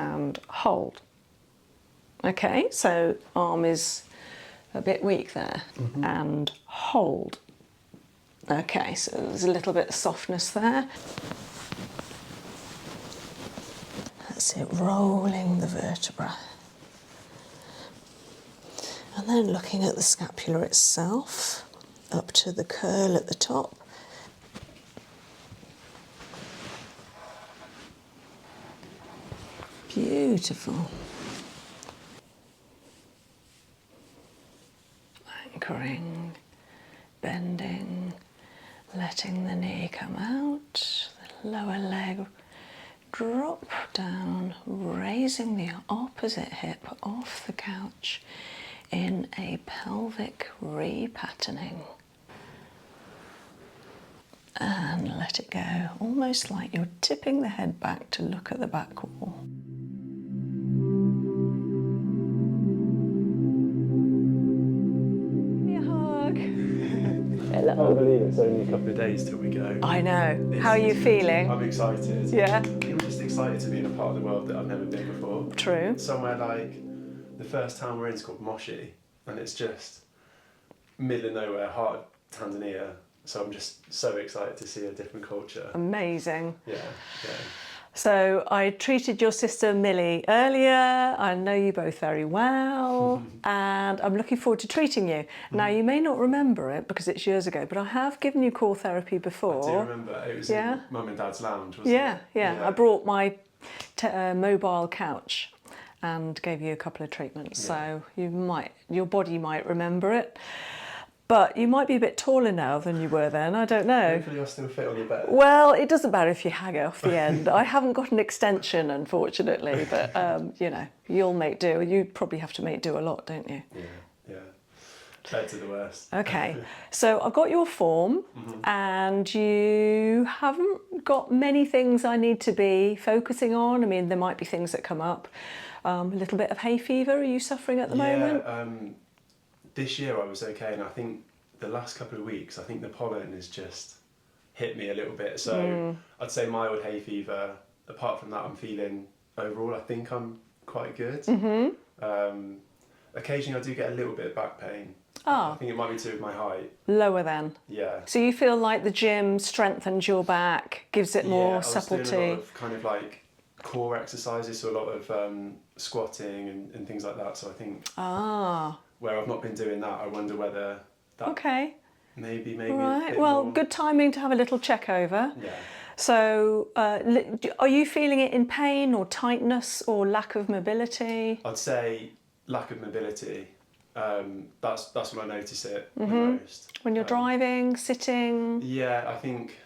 and hold. Okay, so arm is a bit weak there, and hold. Okay, so there's a little bit of softness there. That's it, rolling the vertebra. And then looking at the scapula itself, up to the curl at the top. Beautiful. Anchoring, bending, letting the knee come out, the lower leg drop down, raising the opposite hip off the couch in a pelvic repatterning. And let it go, almost like you're tipping the head back to look at the back wall. I can't believe it's only a couple of days till we go. I know. How are you feeling? I'm excited. Yeah. I'm just excited to be in a part of the world that I've never been before. True. Somewhere like the first town we're in is called Moshi, and it's just middle of nowhere, heart of Tanzania. So I'm just so excited to see a different culture. Amazing. Yeah. So I treated your sister Millie earlier. I know you both very well, and I'm looking forward to treating you. Now, you may not remember it because it's years ago, but I have given you core therapy before. I do remember. It was in Mum and Dad's lounge, wasn't it? Yeah. I brought my mobile couch and gave you a couple of treatments, so your body might remember it. But you might be a bit taller now than you were then, I don't know. Hopefully you'll still fit on your bed. Well, it doesn't matter if you hang off the end. I haven't got an extension, unfortunately, but, you know, you'll make do. You probably have to make do a lot, don't you? Yeah. Bed to the worst. Okay, so I've got your form, and you haven't got many things I need to be focusing on. I mean, there might be things that come up. A little bit of hay fever, are you suffering at the moment? This year I was okay, and I think the last couple of weeks, I think the pollen has just hit me a little bit. So I'd say mild hay fever. Apart from that, I'm feeling overall, I think I'm quite good. Occasionally I do get a little bit of back pain. I think it might be to do with my height. Lower then? Yeah. So you feel like the gym strengthens your back, gives it more subtlety? Yeah, I was doing a lot of kind of like core exercises, so a lot of squatting and things like that. So I think where I've not been doing that, I wonder whether that maybe right. Well, more. good timing to have a little check over. Yeah. So are you feeling it in pain or tightness or lack of mobility? I'd say lack of mobility. That's when I notice it the most. When you're driving, sitting? Yeah, I think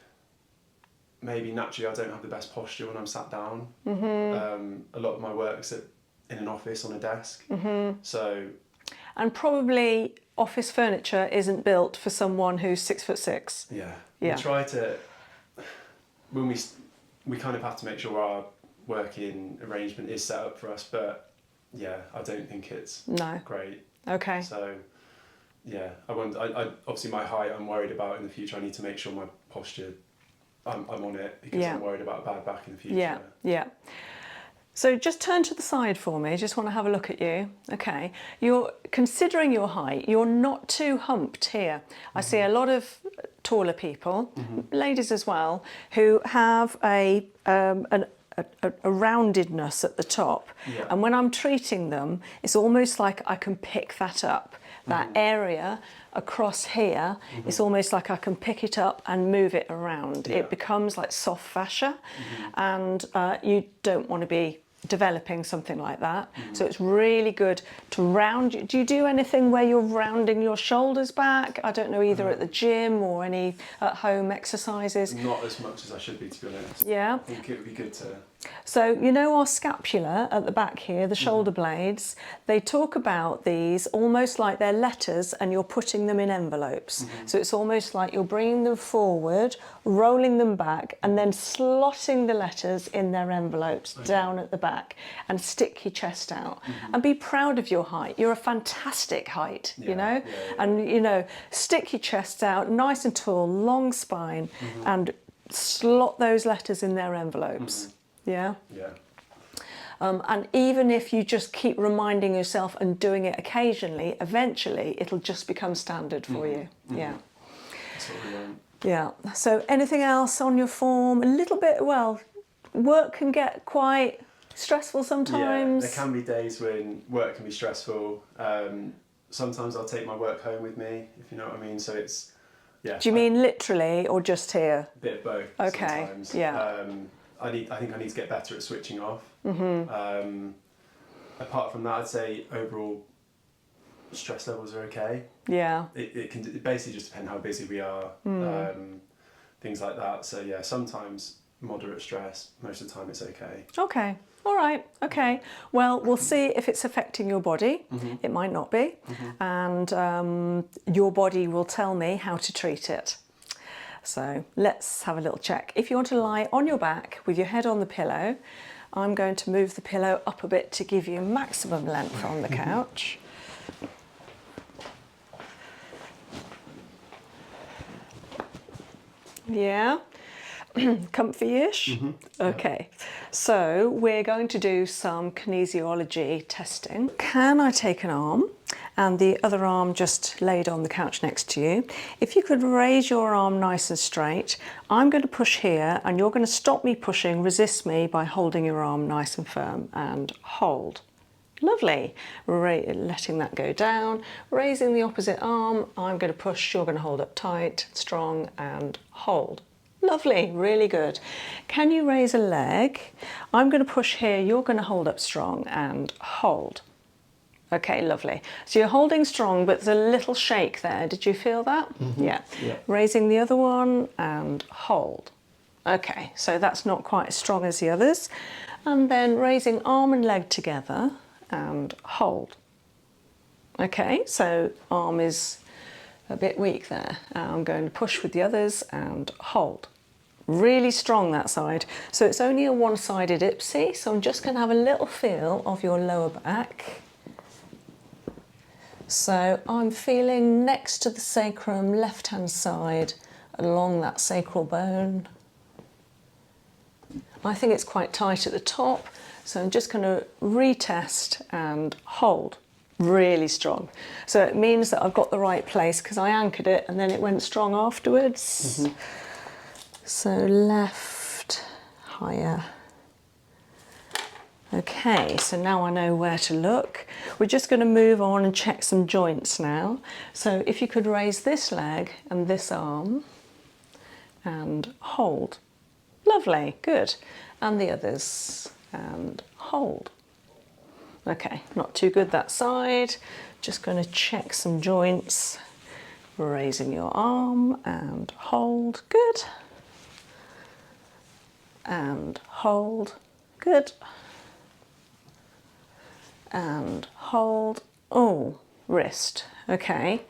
maybe naturally I don't have the best posture when I'm sat down. A lot of my work's in an office on a desk. So. And probably office furniture isn't built for someone who's 6'6". Yeah. We try to, when we kind of have to make sure our working arrangement is set up for us, but yeah, I don't think it's great. Okay. So yeah, I obviously my height I'm worried about in the future. I need to make sure my posture, I'm on it, because I'm worried about a bad back in the future. Yeah. So just turn to the side for me, just want to have a look at you. Okay, you're considering your height, you're not too humped here. I see a lot of taller people, ladies as well, who have a roundedness at the top. And when I'm treating them, it's almost like I can pick that up. That area across here, it's almost like I can pick it up and move it around. It becomes like soft fascia, and you don't want to be developing something like that. So it's really good to round. Do you do anything where you're rounding your shoulders back? I don't know, either at the gym or any at-home exercises? Not as much as I should be, to be honest. Yeah. I think it would be good to. So you know our scapula at the back here, the shoulder blades, they talk about these almost like they're letters and you're putting them in envelopes. So it's almost like you're bringing them forward, rolling them back, and then slotting the letters in their envelopes down at the back, and stick your chest out. And be proud of your height. You're a fantastic height, you know? And, you know, stick your chest out, nice and tall, long spine, and slot those letters in their envelopes. Yeah. And even if you just keep reminding yourself and doing it occasionally, eventually it'll just become standard for you. Yeah. That's what we want. Yeah. So anything else on your form? A little bit, well, work can get quite stressful sometimes. Yeah, there can be days when work can be stressful. Sometimes I'll take my work home with me, if you know what I mean. So it's, yeah. Do you mean literally or just here? A bit of both. Okay. Sometimes. Yeah. I think I need to get better at switching off. Apart from that, I'd say overall stress levels are okay. Yeah. It basically just depends how busy we are, things like that. So yeah, sometimes moderate stress, most of the time it's okay. Okay. All right. Okay. Well, we'll see if it's affecting your body. It might not be. And your body will tell me how to treat it. So let's have a little check. If you want to lie on your back with your head on the pillow, I'm going to move the pillow up a bit to give you maximum length on the couch. Yeah. Comfy-ish? Okay, so we're going to do some kinesiology testing. Can I take an arm and the other arm just laid on the couch next to you? If you could raise your arm nice and straight, I'm going to push here and you're going to stop me pushing, resist me by holding your arm nice and firm and hold. Lovely. Letting that go down, raising the opposite arm, I'm going to push, you're going to hold up tight, strong and hold. Lovely, really good. Can you raise a leg? I'm going to push here, you're going to hold up strong and hold. Okay, lovely. So you're holding strong, but there's a little shake there. Did you feel that? Yeah. Raising the other one and hold. Okay, so that's not quite as strong as the others. And then raising arm and leg together and hold. Okay, so arm is a bit weak there. I'm going to push with the others and hold. Really strong that side. So it's only a one-sided IPSI, so I'm just going to have a little feel of your lower back. So I'm feeling next to the sacrum, left-hand side, along that sacral bone. I think it's quite tight at the top, so I'm just going to retest and hold. Really strong. So it means that I've got the right place because I anchored it and then it went strong afterwards. So left, higher. Okay, so now I know where to look. We're just going to move on and check some joints now. So if you could raise this leg and this arm and hold. Lovely, good. And the others and hold. Okay, not too good that side. Just going to check some joints. Raising your arm and hold, good. And hold, good. And hold, oh, wrist, okay.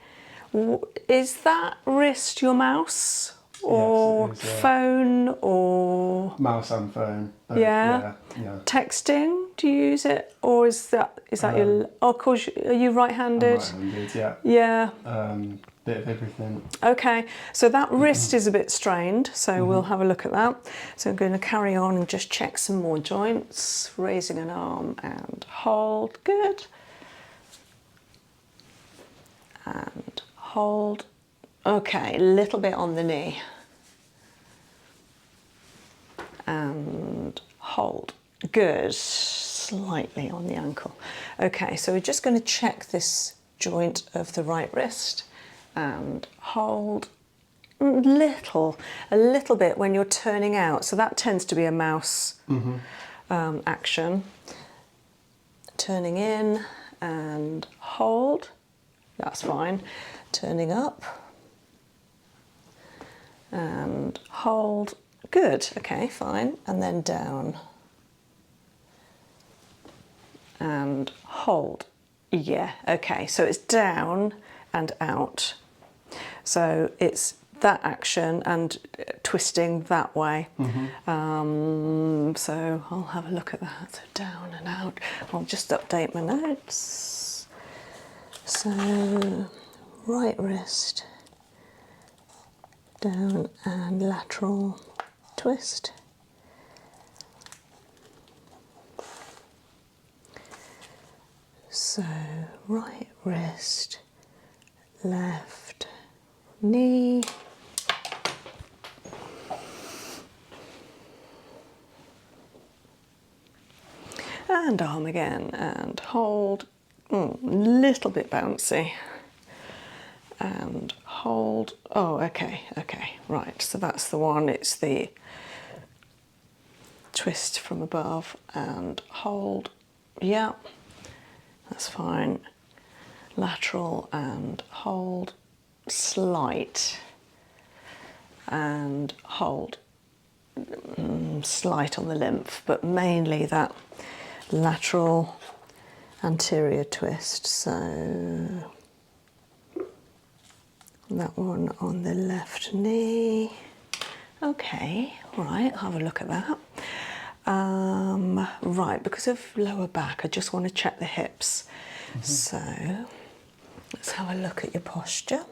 Is that wrist your mouse or yes, it is, phone or? Mouse and phone. Yeah. Texting, do you use it? Or is that your, oh, of course, are you right-handed? I'm right-handed, yeah. Yeah. Bit of everything. Okay, so that wrist is a bit strained, so we'll have a look at that. So I'm going to carry on and just check some more joints. Raising an arm and hold, good. And hold. Okay, a little bit on the knee. And hold, good. Slightly on the ankle. Okay, so we're just going to check this joint of the right wrist. And hold a little bit when you're turning out. So that tends to be a mouse action. Turning in and hold, that's fine. Turning up and hold, good, okay, fine. And then down and hold, yeah, okay. So it's down and out. So it's that action and twisting that way. So I'll have a look at that. So down and out. I'll just update my notes. So right wrist, down and lateral twist. So right wrist, left knee. And arm again, and hold. Little bit bouncy. And hold. Oh, okay, right. So that's the one. It's the twist from above and hold. Yeah, that's fine. Lateral and hold. Slight and hold. Slight on the lymph, but mainly that lateral anterior twist. So that one on the left knee. Okay, right, I'll have a look at that. Right, because of lower back, I just want to check the hips. So let's have a look at your posture.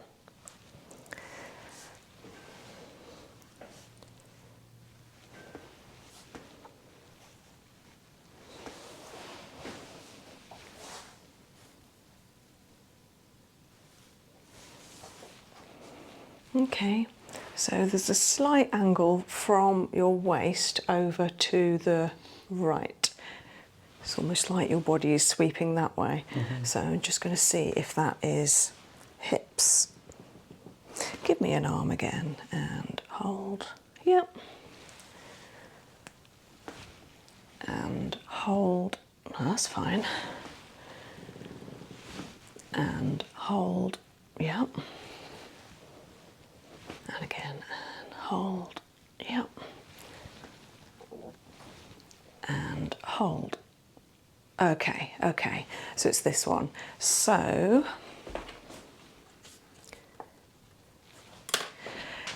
Okay, so there's a slight angle from your waist over to the right. It's almost like your body is sweeping that way. So I'm just going to see if that is hips. Give me an arm again and hold. Yep. And hold. That's fine. And hold. Yep. And again, and hold. Yep. And hold. Okay, okay. So it's this one. So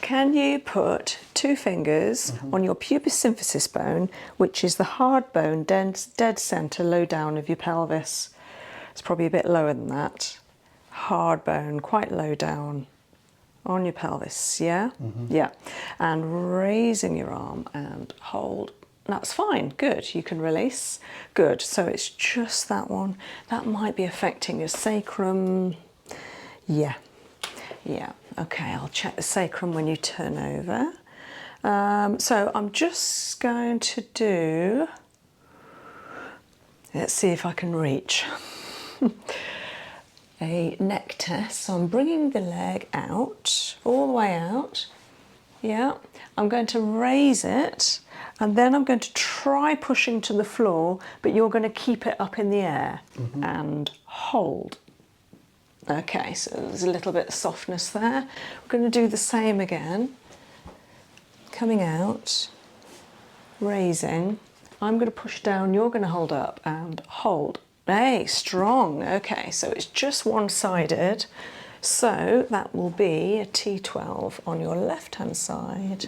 can you put 2 fingers on your pubis symphysis bone, which is the hard bone dead centre low down of your pelvis? It's probably a bit lower than that. Hard bone, quite low down on your pelvis, yeah? Yeah. And raising your arm and hold. That's fine, good. You can release. Good. So it's just that one. That might be affecting your sacrum. Yeah. Yeah. Okay, I'll check the sacrum when you turn over. So I'm just going to do, let's see if I can reach. A neck test. So I'm bringing the leg out, all the way out. Yeah. I'm going to raise it, and then I'm going to try pushing to the floor, but you're going to keep it up in the air and hold. Okay, so there's a little bit of softness there. We're going to do the same again. Coming out, raising. I'm going to push down, you're going to hold up and hold. Hey, strong. Okay, so it's just one-sided. So that will be a T12 on your left-hand side,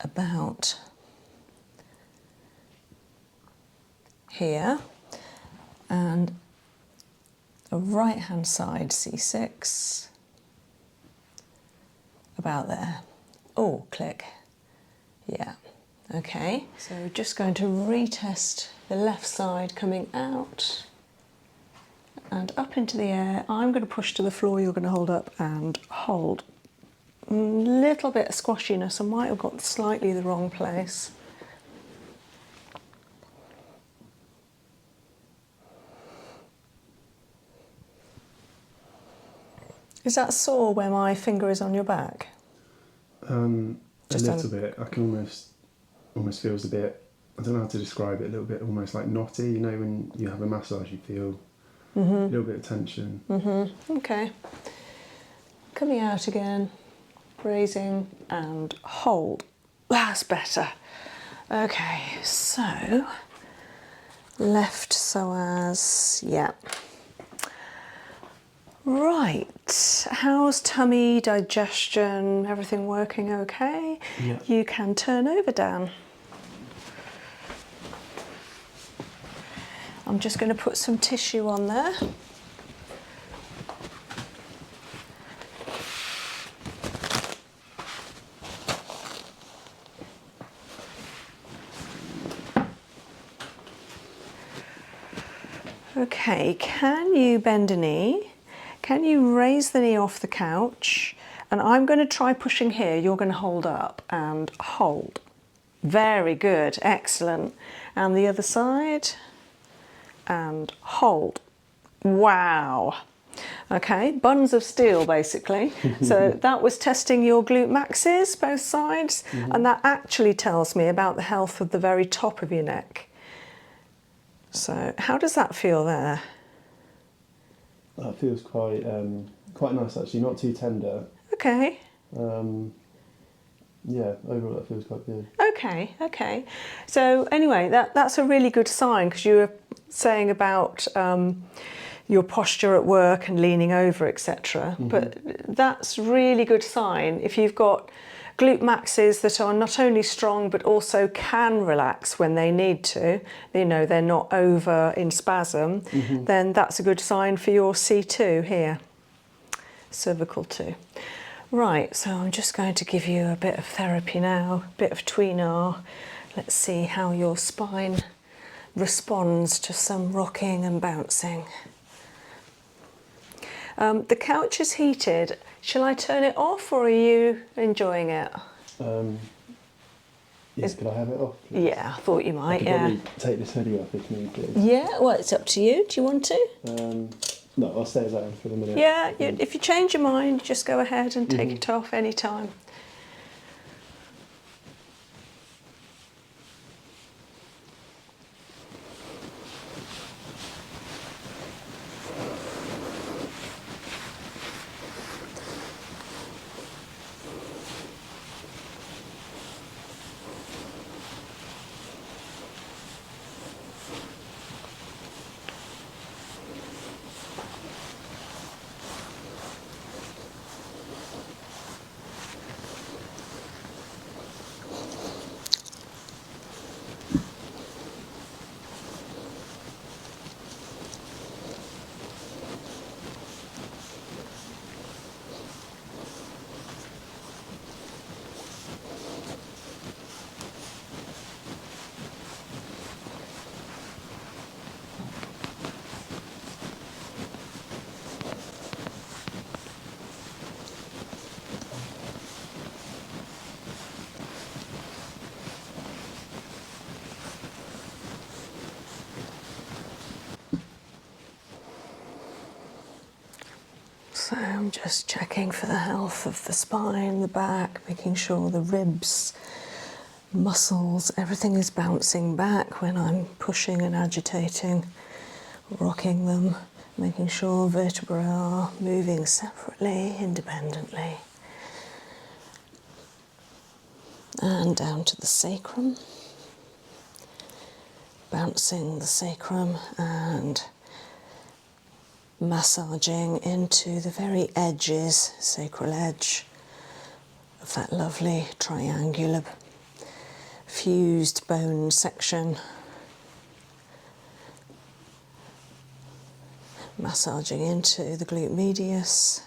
about here, and a right-hand side C6, about there. Oh, click. Yeah. Okay, so just going to retest the left side coming out and up into the air. I'm going to push to the floor, you're going to hold up and hold. Little bit of squashiness, I might have got slightly the wrong place. Is that sore where my finger is on your back? A little bit. I can almost feels a bit, I don't know how to describe it, a little bit almost like knotty, you know, when you have a massage you feel a little bit of tension. Okay. Coming out again, raising and hold. That's better. Okay, so left psoas, yeah. Right, how's tummy, digestion, everything working okay? Yeah. You can turn over, Dan. I'm just going to put some tissue on there. Okay, can you bend a knee? Can you raise the knee off the couch? And I'm going to try pushing here. You're going to hold up and hold. Very good, excellent. And the other side, and hold. Wow. Okay, buns of steel basically. So that was testing your glute maxes, both sides, and that actually tells me about the health of the very top of your neck. So how does that feel there? That feels quite nice actually, not too tender. Okay. Yeah, overall that feels quite good. Okay, okay. So anyway, that's a really good sign, because you were saying about your posture at work and leaning over, etc. But that's really good sign if you've got glute maxes that are not only strong but also can relax when they need to, you know, they're not over in spasm, then that's a good sign for your C2 here, cervical 2. Right, so I'm just going to give you a bit of therapy now, a bit of tuina. Let's see how your spine responds to some rocking and bouncing. The couch is heated. Shall I turn it off, or are you enjoying it? Yes, could I have it off, please? Yeah, I thought you might, I could probably take this hoodie off if need be. Yeah, well, it's up to you. Do you want to? No, I'll stay as I am for the minute. Yeah, if you change your mind, just go ahead and take it off any time. So I'm just checking for the health of the spine, the back, making sure the ribs, muscles, everything is bouncing back when I'm pushing and agitating, rocking them, making sure vertebrae are moving separately, independently. And down to the sacrum, bouncing the sacrum and massaging into the very edges, sacral edge of that lovely triangular fused bone section. Massaging into the glute medius.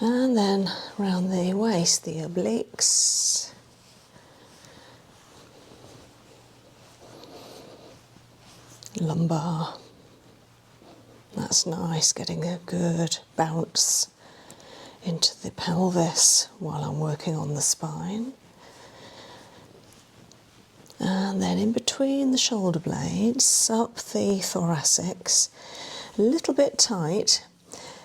And then round the waist, the obliques. Lumbar. That's nice, getting a good bounce into the pelvis while I'm working on the spine. And then in between the shoulder blades, up the thoracics, a little bit tight.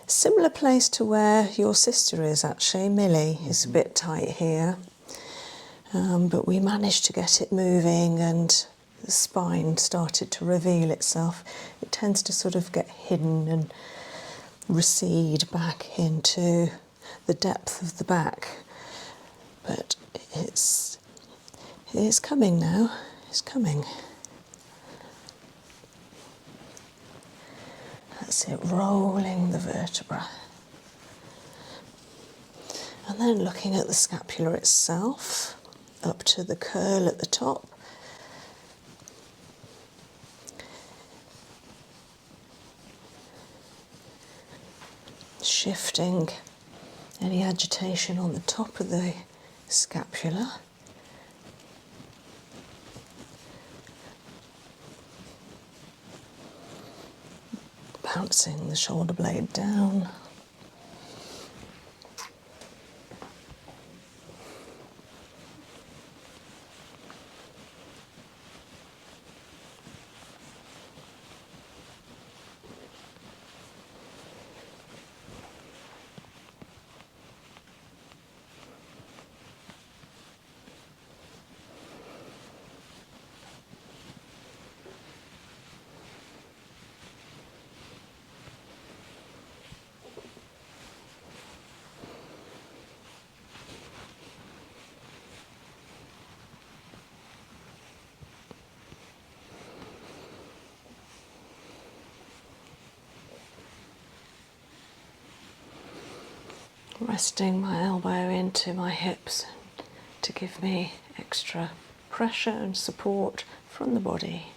Similar place to where your sister is actually, Millie is a bit tight here. But we managed to get it moving and the spine started to reveal itself. It tends to sort of get hidden and recede back into the depth of the back. But it's coming now, it's coming. That's it, rolling the vertebra. And then looking at the scapula itself, up to the curl at the top. Shifting any agitation on the top of the scapula. Bouncing the shoulder blade down. Resting my elbow into my hips to give me extra pressure and support from the body,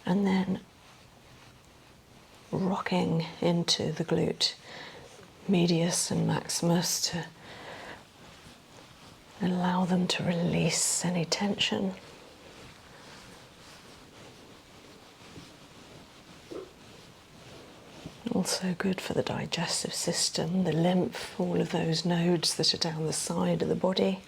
and then rocking into the glute medius and maximus to allow them to release any tension. Also good for the digestive system, the lymph, all of those nodes that are down the side of the body.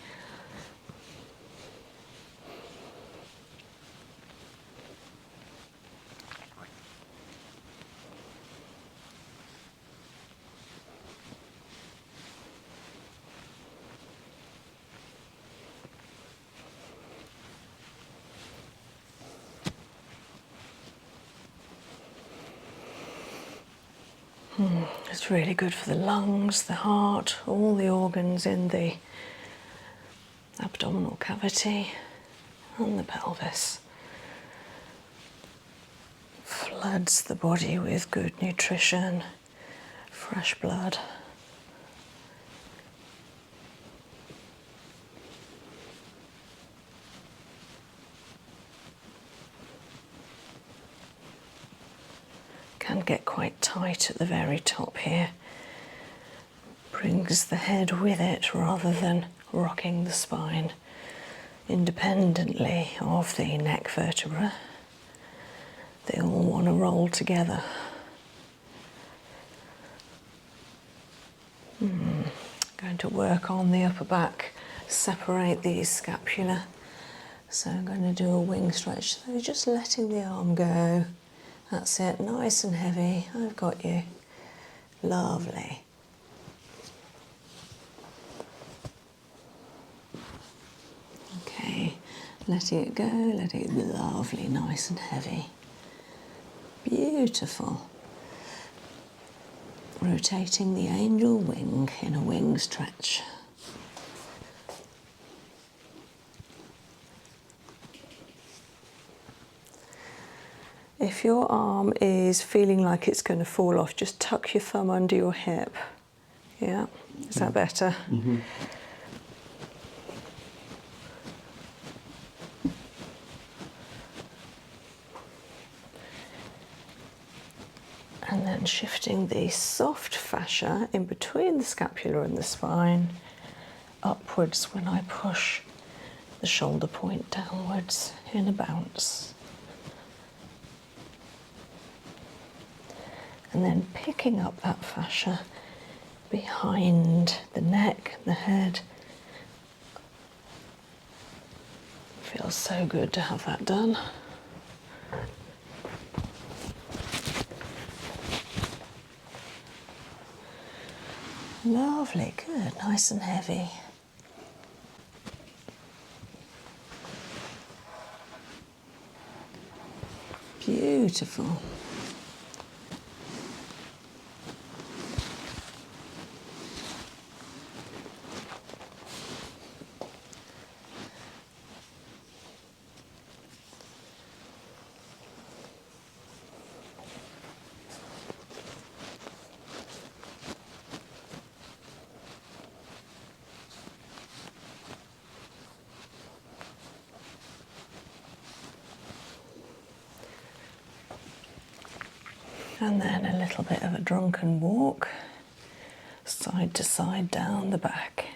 It's really good for the lungs, the heart, all the organs in the abdominal cavity and the pelvis. Floods the body with good nutrition, fresh blood. Can get quite tight at the very top here. Brings the head with it rather than rocking the spine independently of the neck vertebra. They all want to roll together. Going to work on the upper back, separate these scapula. So I'm going to do a wing stretch. So just letting the arm go. That's it, nice and heavy. I've got you. Lovely. Okay, letting it go, letting it be lovely, nice and heavy. Beautiful. Rotating the angel wing in a wing stretch. If your arm is feeling like it's going to fall off, just tuck your thumb under your hip. Yeah, is that better? Mm-hmm. And then shifting the soft fascia in between the scapula and the spine upwards when I push the shoulder point downwards in a bounce. And then picking up that fascia behind the neck, the head. Feels so good to have that done. Lovely, good, nice and heavy. Beautiful. And then a little bit of a drunken walk, side to side down the back.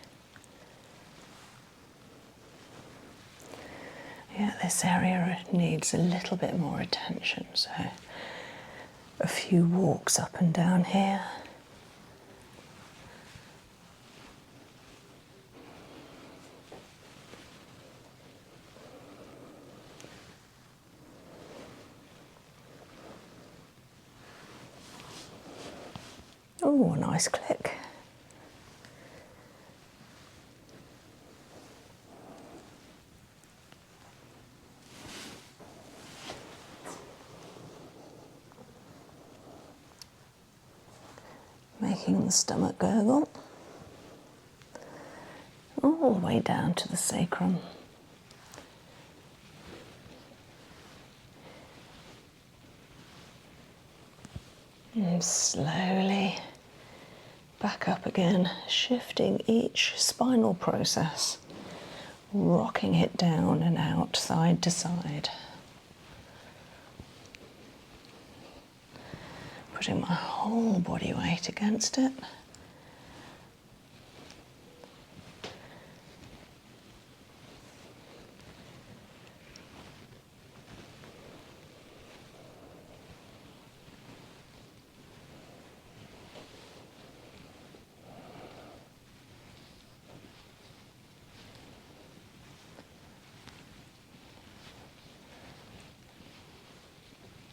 Yeah, this area needs a little bit more attention, so A few walks up and down here. Oh, a nice click. Making the stomach gurgle. All the way down to the sacrum. And slowly back up again, shifting each spinal process, rocking it down and out, side to side. Putting my whole body weight against it.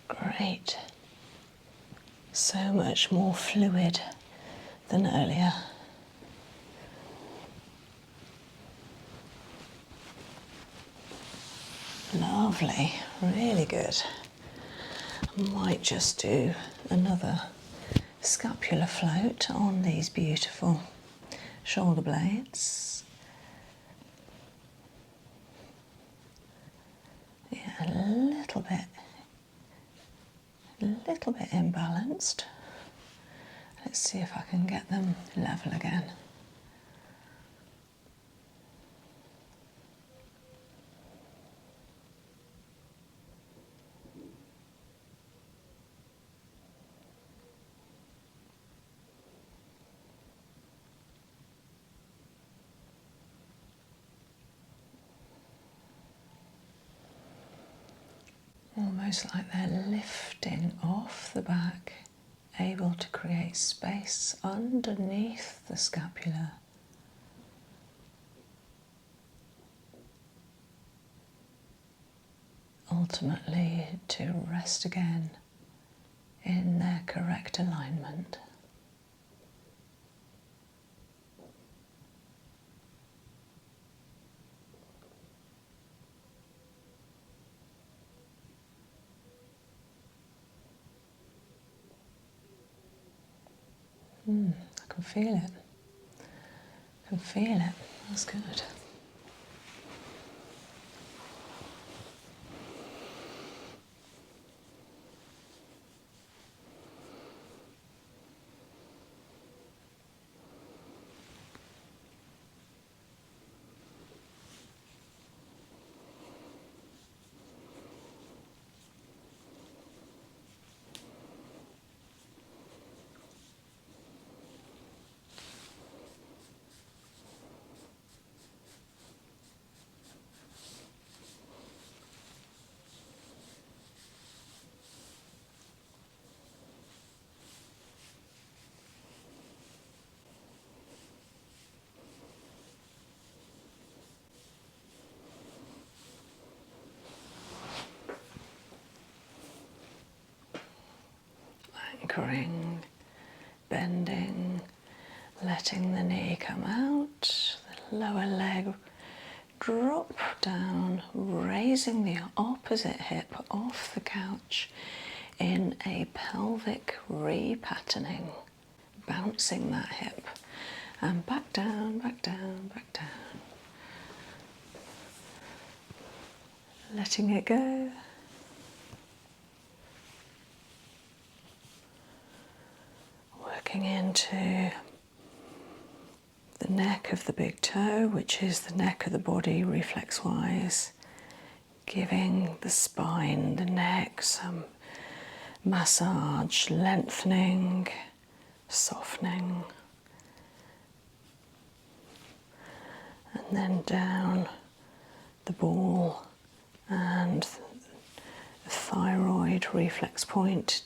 Great. So much more fluid than earlier. Lovely, really good. I might just do another scapular float on these beautiful shoulder blades. Yeah, a little bit imbalanced. Let's see if I can get them level again. Almost like they're lifting off the back, able to create space underneath the scapula. Ultimately to rest again in their correct alignment. I can feel it. I can feel it. That's good. Anchoring, bending, letting the knee come out, the lower leg drop down, raising the opposite hip off the couch in a pelvic repatterning, bouncing that hip and back down, back down, back down. Letting it go. Working into the neck of the big toe, which is the neck of the body reflex-wise, giving the spine, the neck some massage, lengthening, softening, and then down the ball and the thyroid reflex point,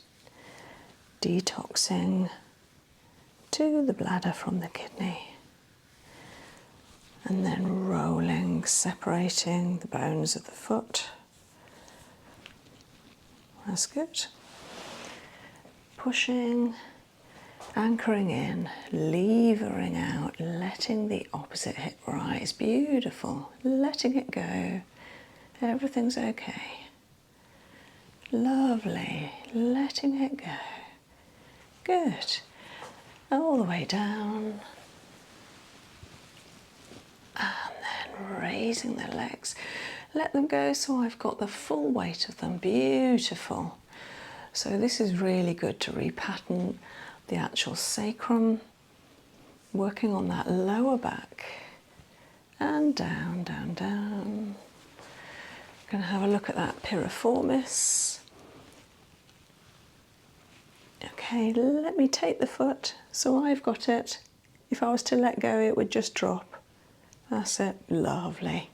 detoxing to the bladder from the kidney. And then rolling, separating the bones of the foot. That's good. Pushing, anchoring in, levering out, letting the opposite hip rise. Beautiful. Letting it go. Everything's okay. Lovely. Letting it go. Good. All the way down. And then raising the legs. Let them go so I've got the full weight of them. Beautiful. So this is really good to repattern the actual sacrum, working on that lower back. And down, down, down. Going to have a look at that piriformis. Okay, let me take the foot so I've got it. If I was to let go, it would just drop. That's it. Lovely.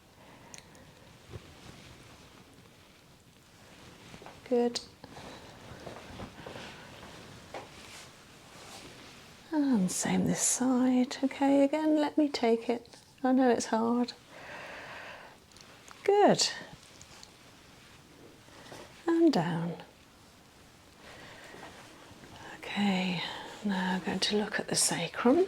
Good. And same this side. Okay, again, let me take it. I know it's hard. Good. And down. Okay, now I'm going to look at the sacrum.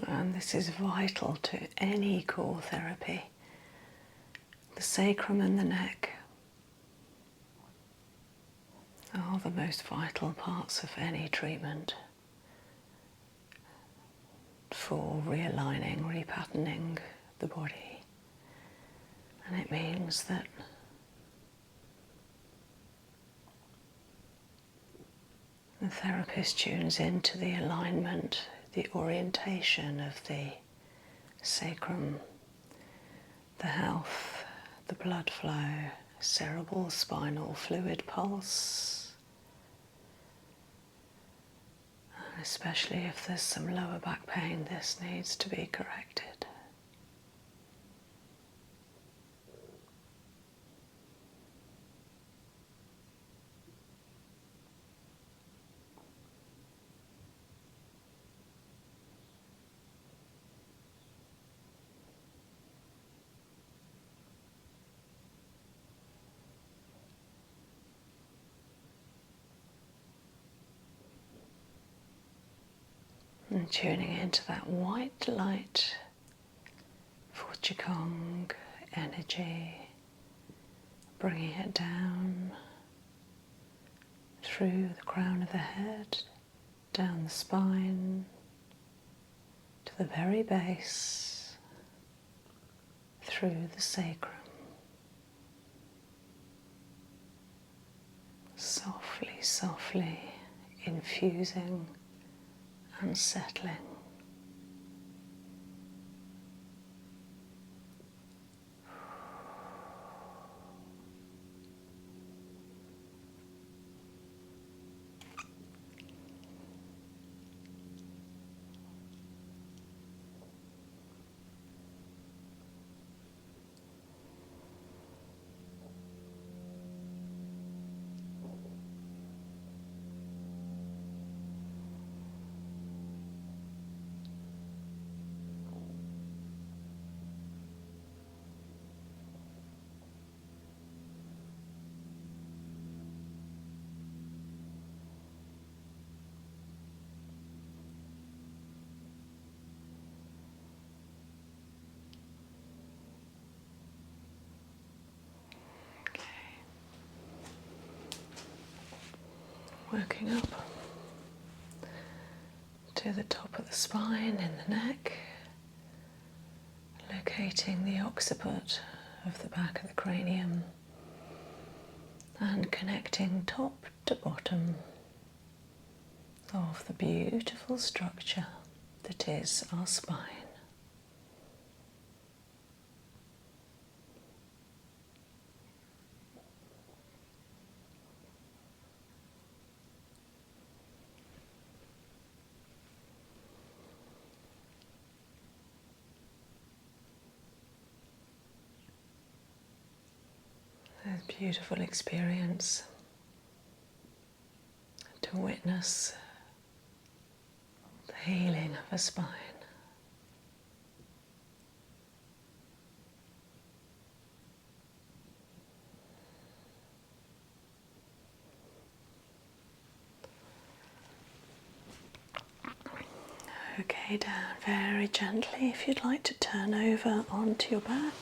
And this is vital to any core therapy. The sacrum and the neck are the most vital parts of any treatment for realigning, repatterning the body. And it means that the therapist tunes into the alignment, the orientation of the sacrum, the health, the blood flow, cerebral spinal fluid pulse, and especially if there's some lower back pain, this needs to be corrected. And tuning into that white light for Qigong energy, bringing it down through the crown of the head, down the spine, to the very base, through the sacrum. Softly, softly infusing and settling. Working up to the top of the spine in the neck, locating the occiput of the back of the cranium and connecting top to bottom of the beautiful structure that is our spine. a beautiful experience to witness the healing of a spine. Okay, down very gently if you'd like to turn over onto your back.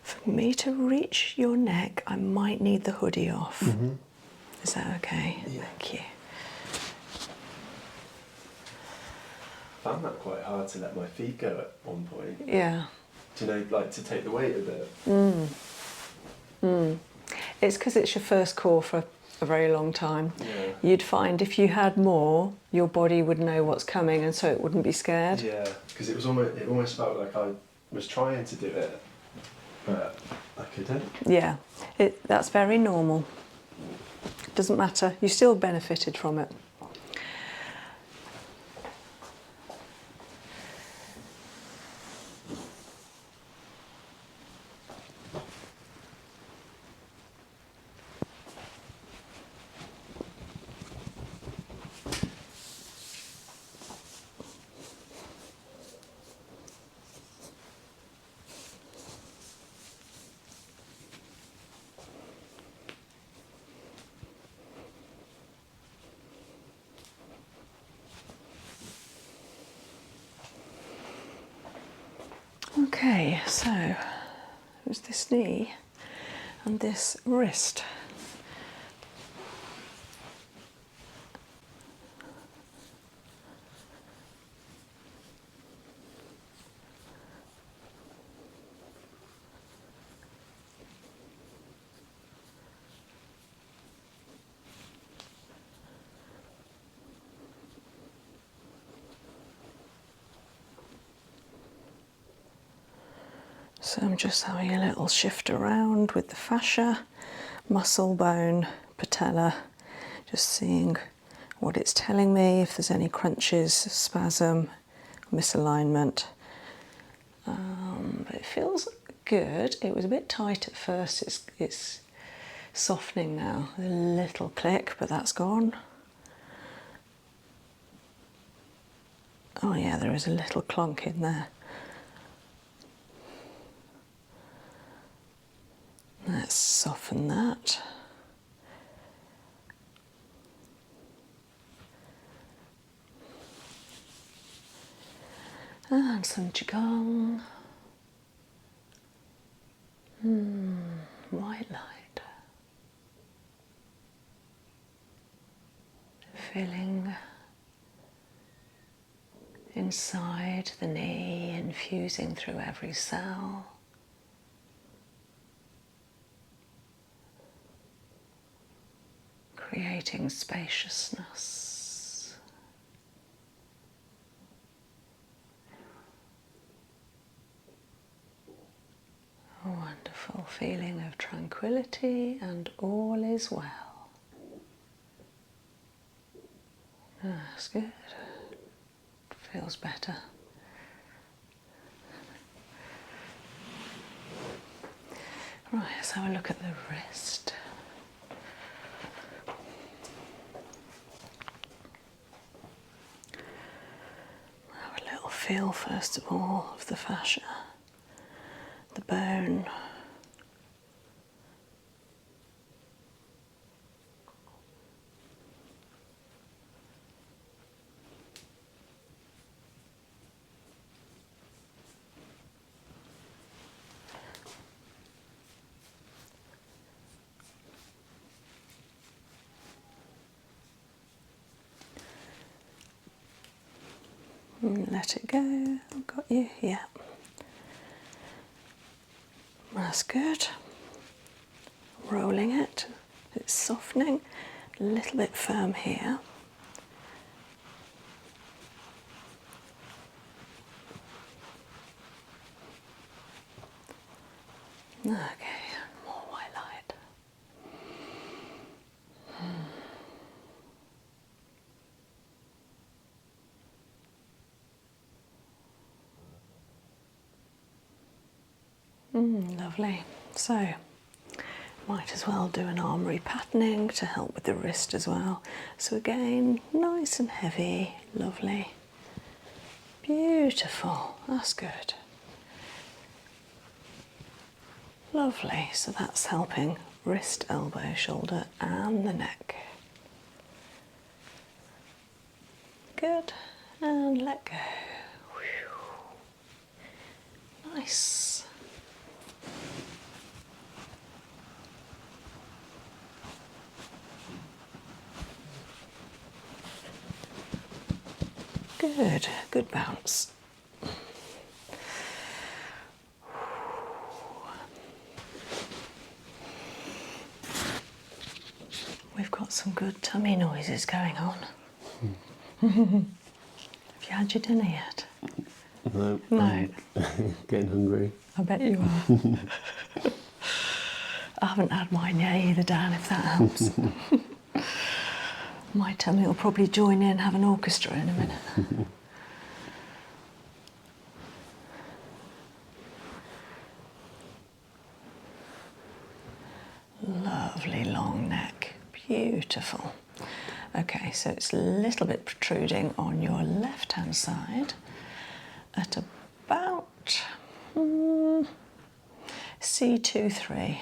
For me to reach your neck, I might need the hoodie off. Mm-hmm. Is that okay? Yeah. Thank you. I found that quite hard to let my feet go at one point. Yeah. Do you know, like to take the weight a bit? It's because it's your first core for a very long time. Yeah. You'd find if you had more, your body would know what's coming, and so it wouldn't be scared. Yeah, because it almost felt like I was trying to do it, but I couldn't. Yeah, that's very normal. Doesn't matter. You still benefited from it. Okay, so it was this knee and this wrist. So I'm just having a little shift around with the fascia, muscle, bone, patella, just seeing what it's telling me, if there's any crunches, spasm, misalignment. But it feels good. It was a bit tight at first. It's softening now. A little click, but that's gone. Oh yeah, there is a little clunk in there. Let's soften that. And some qigong. White light. Filling inside the knee, infusing through every cell. Creating spaciousness. A wonderful feeling of tranquility, and all is well. That's good. Feels better. Right, let's have a look at the wrist. Have a little feel first of all of the fascia, the bone. Let it go. Got you? Yeah. That's good. Rolling it. It's softening. A little bit firm here. Okay, more white light. Lovely. So, might as well do an arm repatterning to help with the wrist as well. So again, nice and heavy, lovely. Beautiful, that's good. Lovely, so that's helping wrist, elbow, shoulder and the neck. Good, and let go. Whew. Nice. Good, good bounce. We've got some good tummy noises going on. Have you had your dinner yet? No. No. Getting hungry. I bet you are. I haven't had mine yet either, Dan, if that helps. My tummy will probably join in, have an orchestra in a minute. Lovely long neck, beautiful. Okay, so it's a little bit protruding on your left-hand side at about C2-3.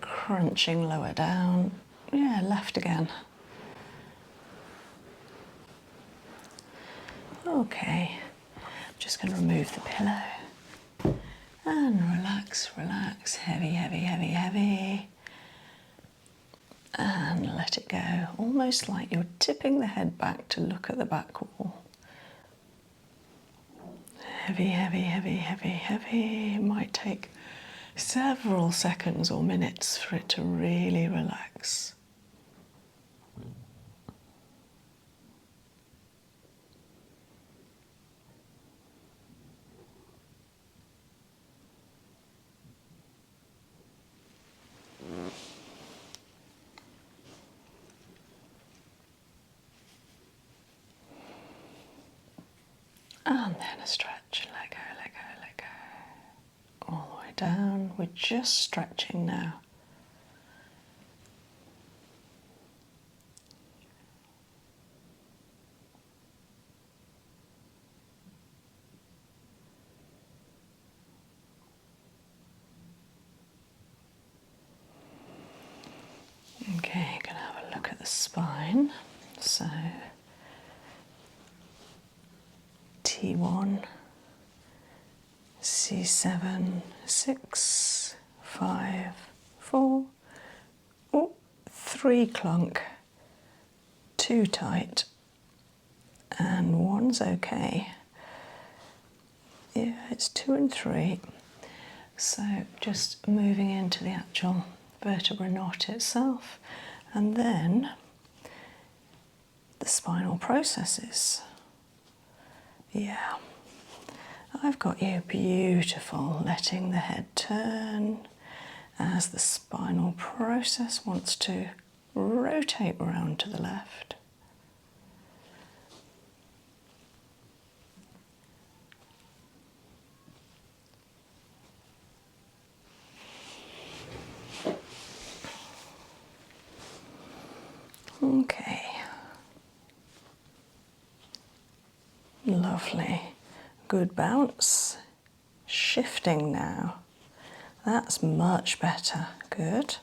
Crunching lower down. Yeah, left again. Okay, I'm just going to remove the pillow and relax, relax, heavy, heavy, heavy, heavy. And let it go, almost like you're tipping the head back to look at the back wall. Heavy, heavy, heavy, heavy, heavy. It might take several seconds or minutes for it to really relax. And then a stretch, let go, let go, let go. All the way down, we're just stretching now. Okay, gonna have a look at the spine. So T1, C7, 6, 5, 4, 3 clunk, 2 tight, and 1's okay. Yeah, it's 2 and 3. So just moving into the actual vertebra knot itself, and then the spinal processes. Yeah, I've got you beautiful, letting the head turn as the spinal process wants to rotate around to the left. Okay. Lovely. Good bounce. Shifting now. That's much better. Good.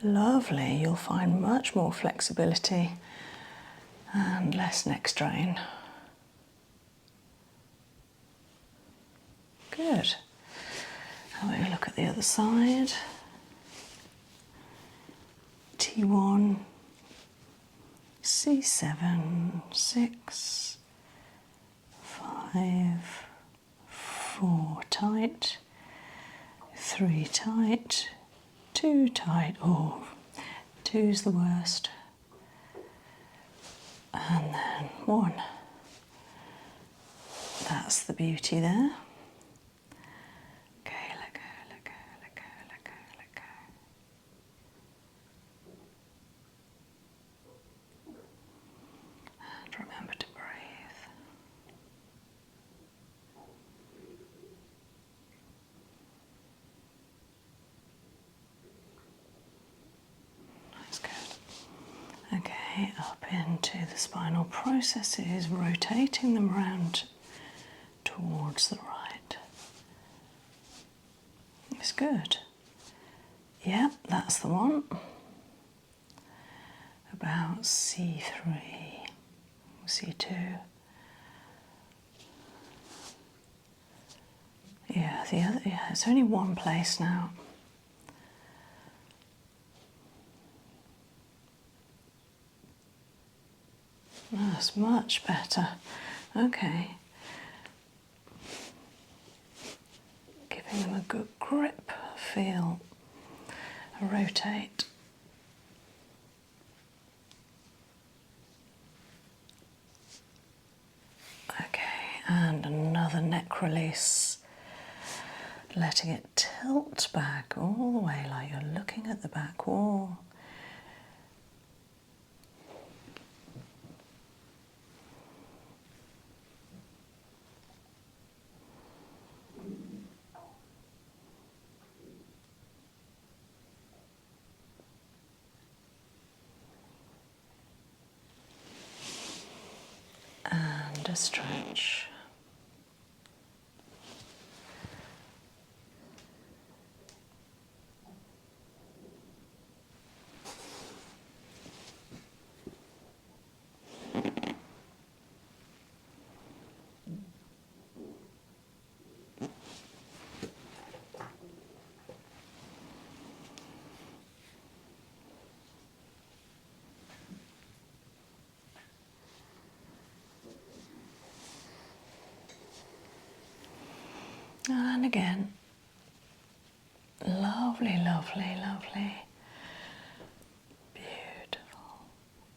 Lovely. You'll find much more flexibility and less neck strain. Good. Having a look at the other side. T1, C7, 6, 5, 4 tight, 3 tight, 2 tight. Oh, 2's the worst. And then 1. the beauty there. Okay, let go, let go, let go, let go, let go. And remember to breathe. That's good. Okay, up into the spinal processes, rotating them around towards the right. It's good. Yep, that's the one. About C3, C2. Yeah, the other, yeah, it's only one place now. That's much better. Okay. Giving them a good grip, feel, rotate. Okay, and another neck release. Letting it tilt back all the way like you're looking at the back wall. And a stretch. And again, lovely, lovely, lovely, beautiful.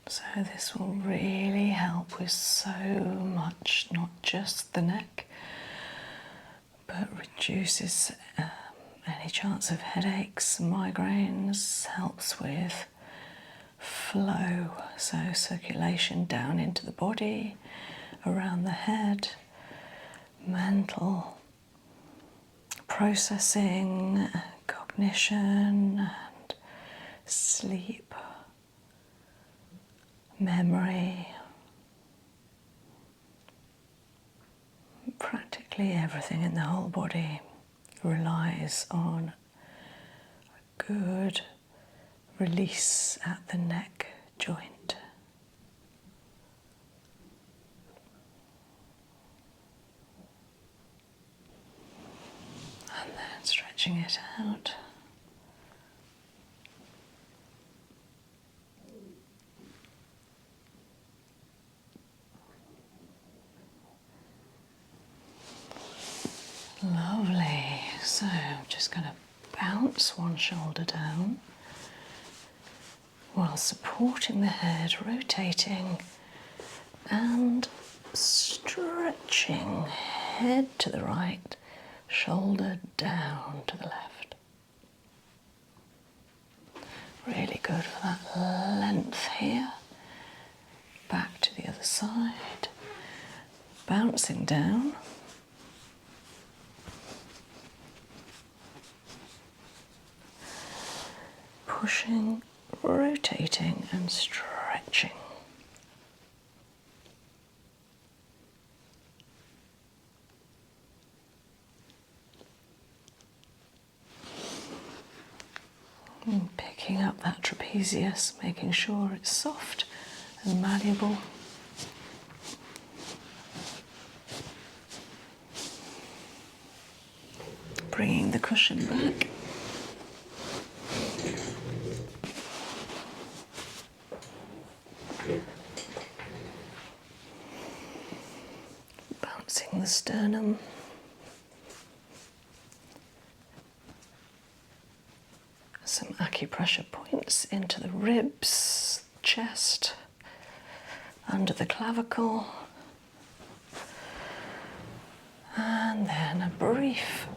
So this will really help with so much, not just the neck, but reduces any chance of headaches, migraines, helps with flow, so circulation down into the body, around the head, mental processing, cognition and sleep, memory, practically everything in the whole body relies on a good release at the neck joint. And then stretching it out. Lovely. So I'm just going to bounce one shoulder down while supporting the head, rotating and stretching, head to the right, shoulder down to the left. Really good for that length here. Back to the other side, bouncing down. Pushing, rotating and stretching. And picking up that trapezius, making sure it's soft and malleable. Bringing the cushion back. Bouncing the sternum. Some acupressure points into the ribs, chest, under the clavicle, And then a brief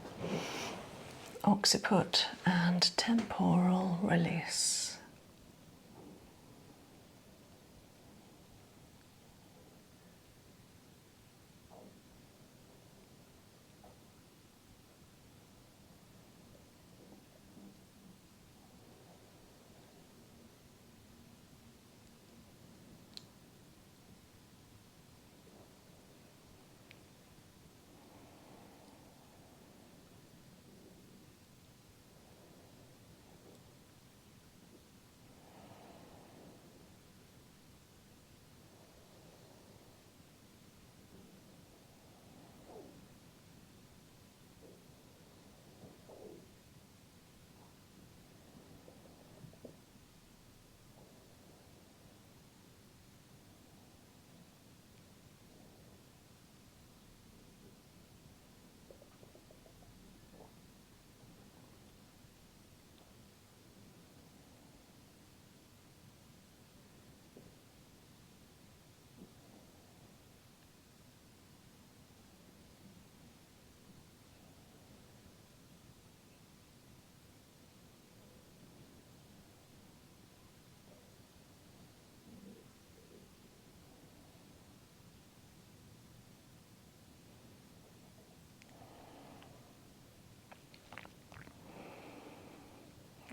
occiput and temporal release.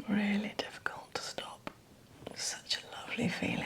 Really difficult to stop. Such a lovely feeling.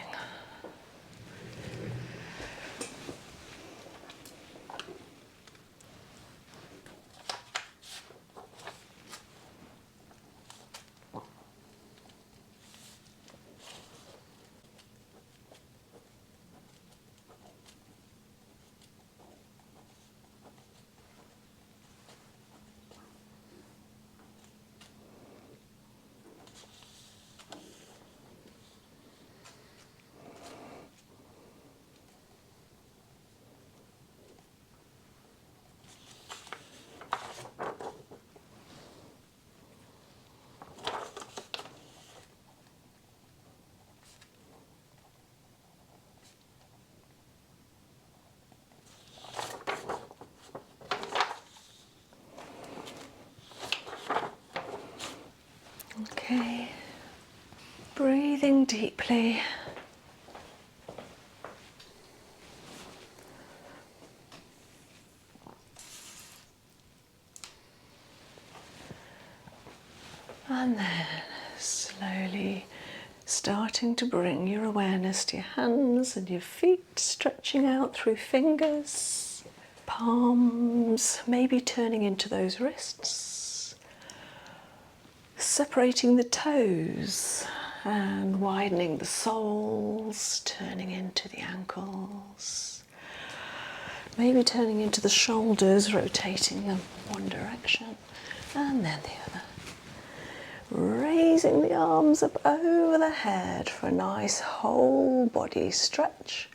Okay, breathing deeply. And then slowly starting to bring your awareness to your hands and your feet, stretching out through fingers, palms, maybe turning into those wrists, separating the toes and widening the soles, turning into the ankles, maybe turning into the shoulders, rotating them one direction and then the other. Raising the arms up over the head for a nice whole body stretch.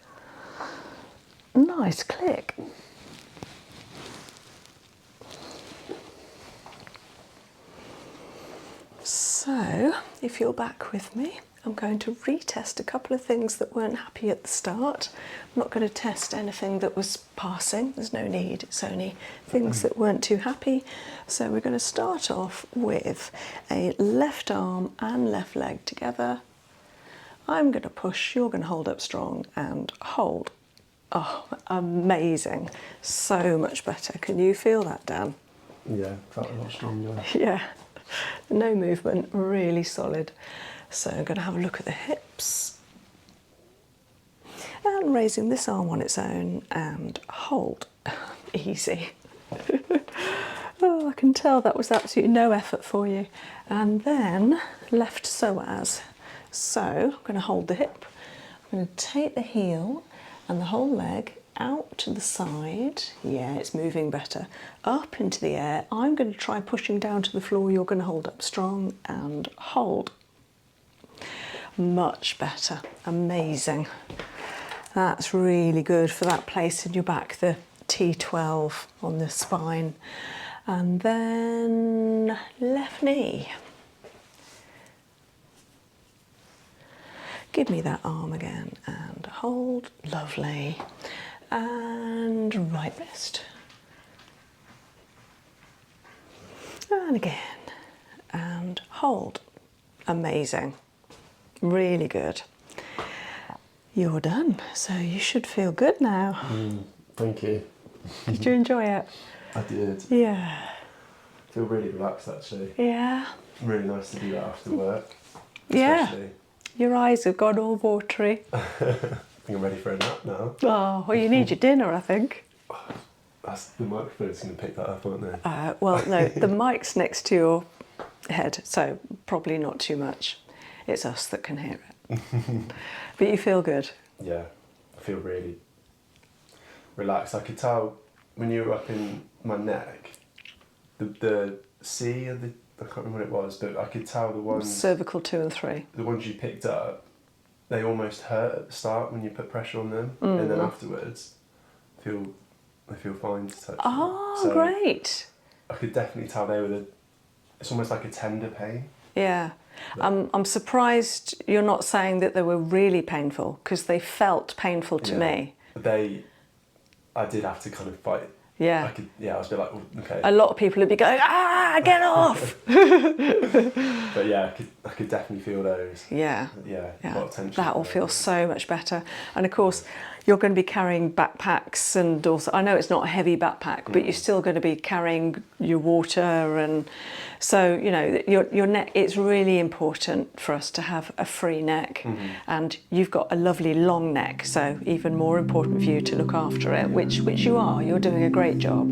Nice click. So, if you're back with me, I'm going to retest a couple of things that weren't happy at the start. I'm not going to test anything that was passing, there's no need, it's only things that weren't too happy. So we're going to start off with a left arm and left leg together. I'm going to push, you're going to hold up strong and hold. Oh, amazing. So much better. Can you feel that, Dan? Yeah, felt a lot stronger. Yeah, no movement, really solid. So I'm going to have a look at the hips. And raising this arm on its own and hold. Easy. Oh, I can tell that was absolutely no effort for you. And then left psoas. So I'm going to hold the hip. I'm going to take the heel and the whole leg out to the side. Yeah, it's moving better. Up into the air. I'm going to try pushing down to the floor. You're going to hold up strong and hold. Much better. Amazing. That's really good for that place in your back, the T12 on the spine. And then left knee. Give me that arm again and hold. Lovely. And right wrist. And again. And hold. Amazing. Really good. You're done. So you should feel good now. Thank you. Did you enjoy it? I did. Yeah. I feel really relaxed actually. Yeah. Really nice to do that after work. Yeah. Especially. Your eyes have gone all watery. I think I'm ready for a nap now. Oh, well, you need your dinner, I think. That's the microphone's going to pick that up, aren't they? Well, no, the mic's next to your head, so probably not too much. It's us that can hear it. But you feel good. Yeah, I feel really relaxed. I could tell when you were up in my neck, the C of the, I can't remember what it was, but I could tell the ones, Cervical 2 and 3. the ones you picked up, they almost hurt at the start when you put pressure on them, and then afterwards, they feel fine to touch. Oh, So great. I could definitely tell they were it's almost like a tender pain. Yeah. I'm surprised you're not saying that they were really painful, because they felt painful to me. I did have to kind of fight. Yeah. I was a bit like, oh, okay. A lot of people would be going, get off! But yeah, I could definitely feel those. Yeah. Yeah, a lot of tension. That will feel so much better. And of course, you're going to be carrying backpacks, and also, I know it's not a heavy backpack, but you're still going to be carrying your water, and so, you know, your neck, it's really important for us to have a free neck, and you've got a lovely long neck, so even more important for you to look after it, which you are. You're doing a great job.